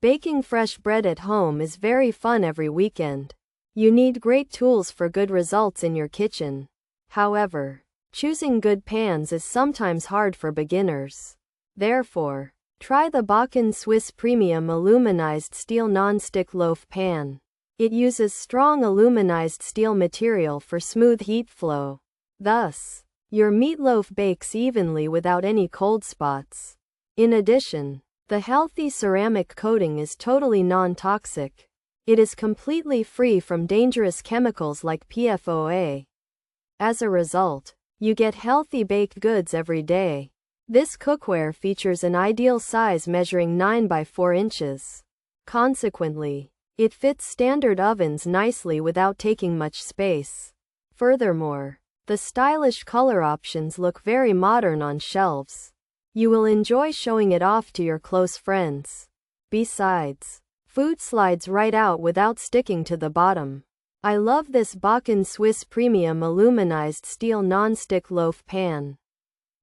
Baking fresh bread at home is very fun every weekend. You need great tools for good results in your kitchen. However, choosing good pans is sometimes hard for beginners. Therefore, try the Bakken Swiss Premium Aluminized Steel Non-Stick Loaf Pan. It uses strong aluminized steel material for smooth heat flow. Thus, your meatloaf bakes evenly without any cold spots. In addition, the healthy ceramic coating is totally non-toxic. It is completely free from dangerous chemicals like PFOA. As a result, you get healthy baked goods every day. This cookware features an ideal size measuring 9 by 4 inches. Consequently, it fits standard ovens nicely without taking much space. Furthermore, the stylish color options look very modern on shelves. You will enjoy showing it off to your close friends. Besides, food slides right out without sticking to the bottom. I love this Bakken Swiss Premium Aluminized Steel Non-Stick Loaf Pan.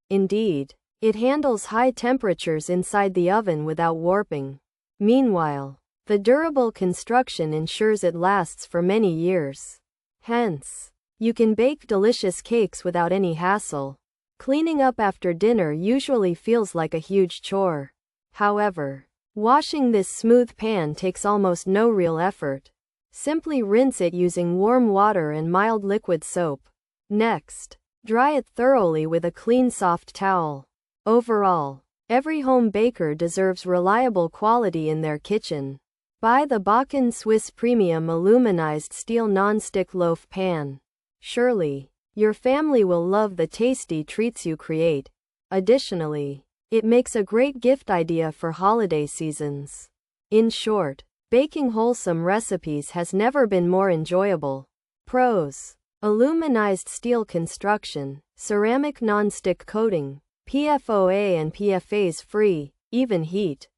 Indeed, it handles high temperatures inside the oven without warping. Meanwhile, the durable construction ensures it lasts for many years. Hence, you can bake delicious cakes without any hassle. Cleaning up after dinner usually feels like a huge chore. However, washing this smooth pan takes almost no real effort. Simply rinse it using warm water and mild liquid soap. Next, dry it thoroughly with a clean soft towel. Overall, every home baker deserves reliable quality in their kitchen. Buy the Bakken Swiss Premium Aluminized Steel Non-Stick Loaf Pan. Surely, your family will love the tasty treats you create. Additionally, it makes a great gift idea for holiday seasons. In short, baking wholesome recipes has never been more enjoyable. Pros: aluminized steel construction, ceramic non-stick coating, PFOA and PFAs free, even heat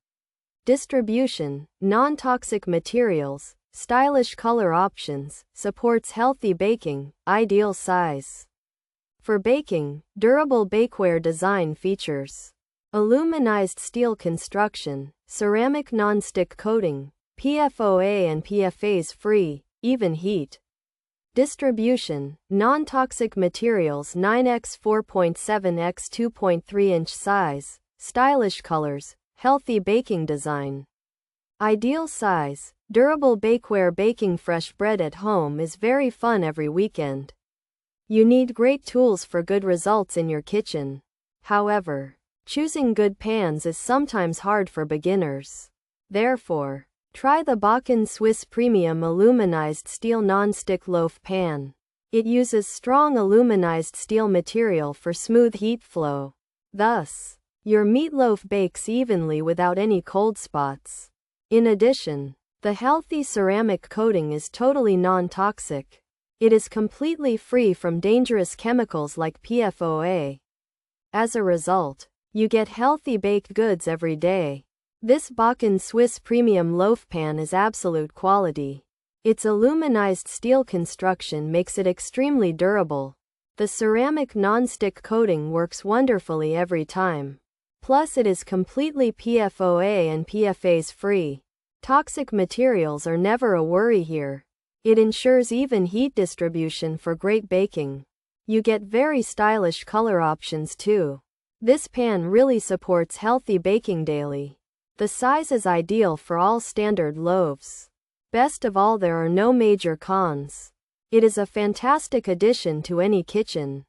distribution, non-toxic materials, stylish color options, supports healthy baking, ideal size for baking, durable bakeware design features, aluminized steel construction, ceramic non-stick coating, PFOA and PFAs free, even heat distribution, non-toxic materials 9x 4.7x 2.3 inch size, stylish colors, healthy baking design, ideal size, durable bakeware. Baking fresh bread at home is very fun every weekend. You need great tools for good results in your kitchen. However, choosing good pans is sometimes hard for beginners. Therefore, try the Bakken Swiss Premium Aluminized Steel Non-Stick Loaf Pan. It uses strong aluminized steel material for smooth heat flow. Thus, your meatloaf bakes evenly without any cold spots. In addition, the healthy ceramic coating is totally non-toxic. It is completely free from dangerous chemicals like PFOA. As a result, you get healthy baked goods every day. This Bakken Swiss Premium Loaf Pan is absolute quality. Its aluminized steel construction makes it extremely durable. The ceramic non-stick coating works wonderfully every time. Plus, it is completely PFOA and PFAs free. Toxic materials are never a worry here. It ensures even heat distribution for great baking. You get very stylish color options too. This pan really supports healthy baking daily. The size is ideal for all standard loaves. Best of all, there are no major cons. It is a fantastic addition to any kitchen.